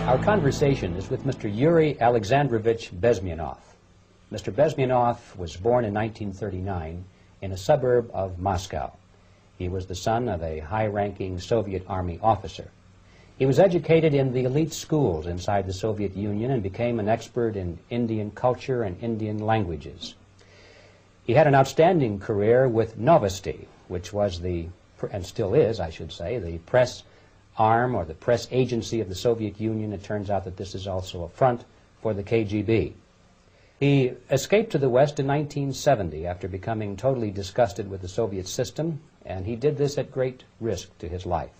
Our conversation is with Mr. Yuri Alexandrovich Bezmenov. Mr. Bezmenov was born in 1939 in a suburb of Moscow. He was the son of a high-ranking Soviet Army officer. He was educated in the elite schools inside the Soviet Union and became an expert in Indian culture and Indian languages. He had an outstanding career with Novosti, which was the, and still is, I should say, the press arm or the press agency of the Soviet Union. It turns out that this is also a front for the KGB. He escaped to the West in 1970 after becoming totally disgusted with the Soviet system, and he did this at great risk to his life.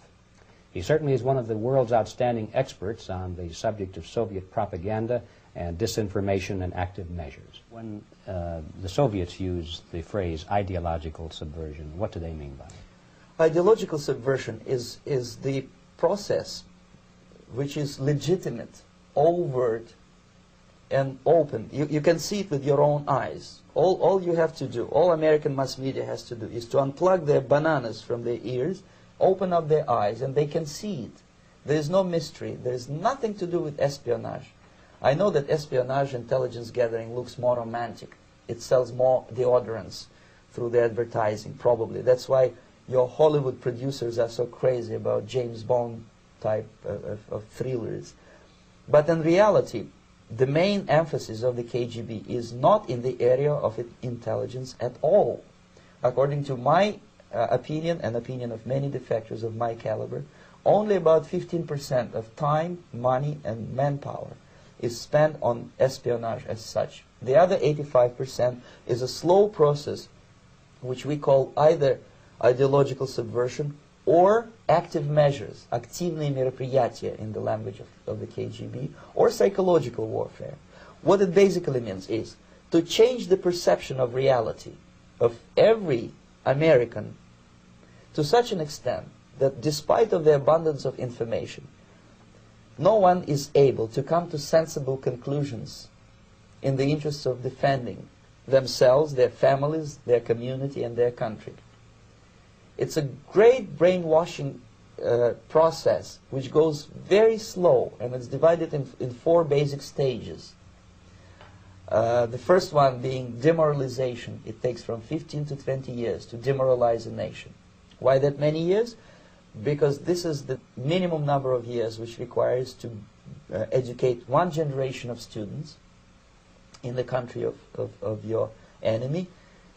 He certainly is one of the world's outstanding experts on the subject of Soviet propaganda and disinformation and active measures. When the Soviets use the phrase ideological subversion, what do they mean by it? Ideological subversion is the process which is legitimate, overt, and open. You can see it with your own eyes. All you have to do, all American mass media has to do, is to unplug their bananas from their ears, open up their eyes, and they can see it. There is no mystery. There is nothing to do with espionage. I know that espionage intelligence gathering looks more romantic. It sells more deodorants through the advertising, probably. That's why your Hollywood producers are so crazy about James Bond type of thrillers. But in reality, the main emphasis of the KGB is not in the area of intelligence at all. According to my opinion and opinion of many defectors of my caliber, only about 15% of time, money, and manpower is spent on espionage as such. The other 85% is a slow process which we call either ideological subversion or active measures, активные мероприятия in the language of the KGB, or psychological warfare. What it basically means is to change the perception of reality of every American to such an extent that despite of the abundance of information, no one is able to come to sensible conclusions in the interests of defending themselves, their families, their community, and their country. It's a great brainwashing process which goes very slow, and it's divided in 4 basic stages. The first one being demoralization. It takes from 15 to 20 years to demoralize a nation. Why that many years? Because this is the minimum number of years which requires to educate one generation of students in the country of your enemy,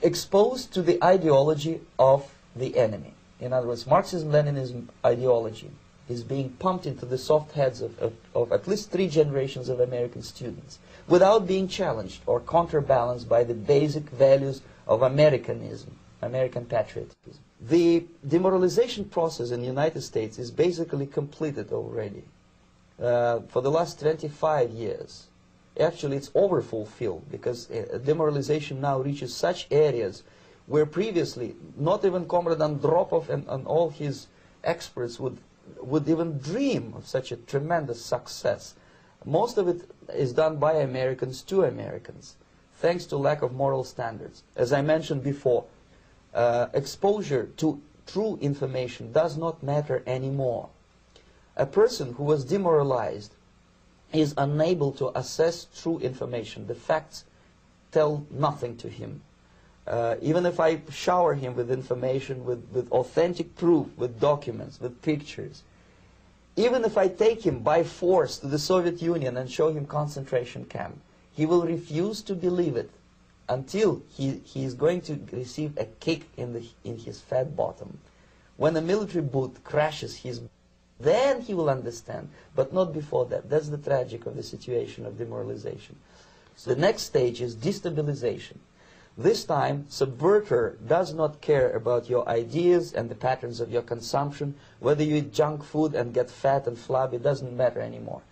exposed to the ideology of the enemy. In other words, Marxism-Leninism ideology is being pumped into the soft heads of at least 3 generations of American students without being challenged or counterbalanced by the basic values of Americanism, American patriotism. The demoralization process in the United States is basically completed already. For the last 25 years, actually it's overfulfilled, because demoralization now reaches such areas where previously not even Comrade Andropov and all his experts would even dream of such a tremendous success. Most of it is done by Americans to Americans, thanks to lack of moral standards. As I mentioned before, exposure to true information does not matter anymore. A person who was demoralized is unable to assess true information. The facts tell nothing to him. Even if I shower him with information, with authentic proof, with documents, with pictures, even if I take him by force to the Soviet Union and show him concentration camp, he will refuse to believe it until he is going to receive a kick in his fat bottom. When a military boot crashes then he will understand, but not before that. That's the tragic of the situation of demoralization. So the next stage is destabilization. This time, subverter does not care about your ideas and the patterns of your consumption. Whether you eat junk food and get fat and flabby, it doesn't matter anymore.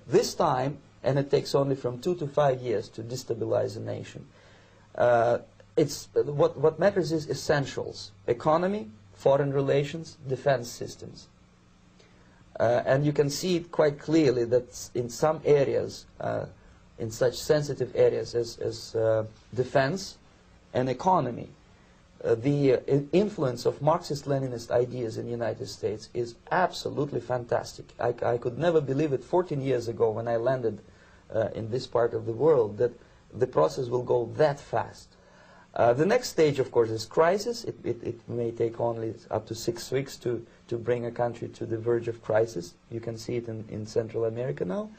This time, and it takes only from 2 to 5 years to destabilize a nation, what matters is essentials: economy, foreign relations, defense systems. And you can see it quite clearly that in some areas, in such sensitive areas as defense and economy, the influence of Marxist-Leninist ideas in the United States is absolutely fantastic. I could never believe it 14 years ago when I landed in this part of the world that the process will go that fast. The next stage, of course, is crisis. It may take only up to 6 weeks to bring a country to the verge of crisis. You can see it in Central America now.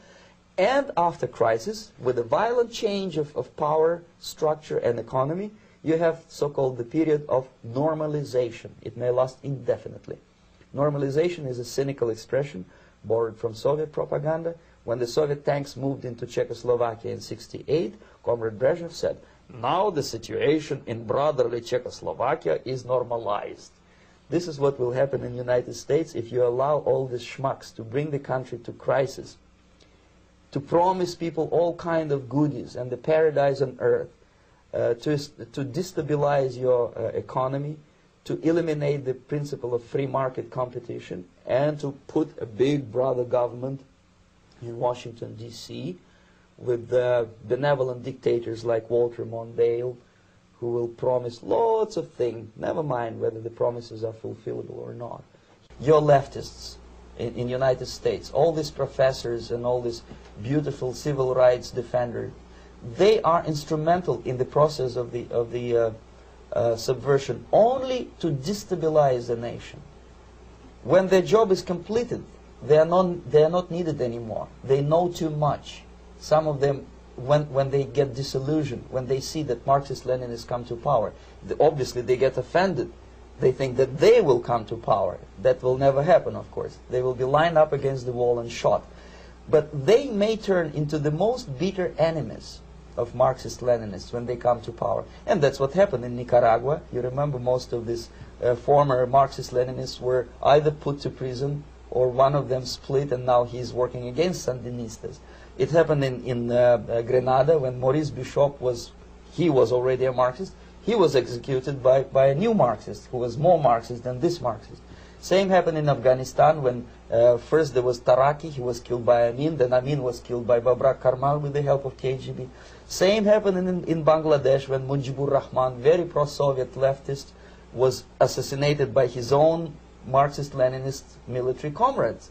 And after crisis, with a violent change of power, structure, and economy, you have so-called the period of normalization. It may last indefinitely. Normalization is a cynical expression borrowed from Soviet propaganda. When the Soviet tanks moved into Czechoslovakia in '68, Comrade Brezhnev said, "Now the situation in brotherly Czechoslovakia is normalized." This is what will happen in the United States if you allow all these schmucks to bring the country to crisis, to promise people all kind of goodies and the paradise on earth, to destabilize your economy, to eliminate the principle of free market competition, and to put a big brother government in Washington, D.C., with benevolent dictators like Walter Mondale, who will promise lots of things, never mind whether the promises are fulfillable or not. Your leftists in the United States, all these professors and all these beautiful civil rights defenders, they are instrumental in the process of the subversion only to destabilize the nation. When their job is completed, they are not needed anymore. They know too much. Some of them, when they get disillusioned, when they see that Marxist-Leninists come to power, obviously they get offended. They think that they will come to power. That will never happen, of course. They will be lined up against the wall and shot. But they may turn into the most bitter enemies of Marxist-Leninists when they come to power. And that's what happened in Nicaragua. You remember most of these former Marxist-Leninists were either put to prison or one of them split, and now he's working against Sandinistas. It happened in Grenada when Maurice Bishop was already a Marxist. He was executed by a new Marxist who was more Marxist than this Marxist. Same happened in Afghanistan when first there was Taraki, he was killed by Amin, then Amin was killed by Babrak Karmal with the help of KGB. Same happened in Bangladesh when Mujibur Rahman, very pro-Soviet leftist, was assassinated by his own Marxist-Leninist military comrades.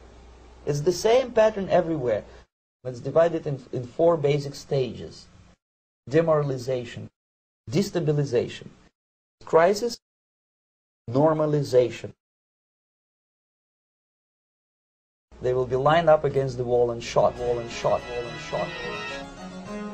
It's the same pattern everywhere. It's divided in 4 basic stages: demoralization, destabilization, crisis, normalization. They will be lined up against the wall and shot, wall and shot, wall and shot, wall and shot.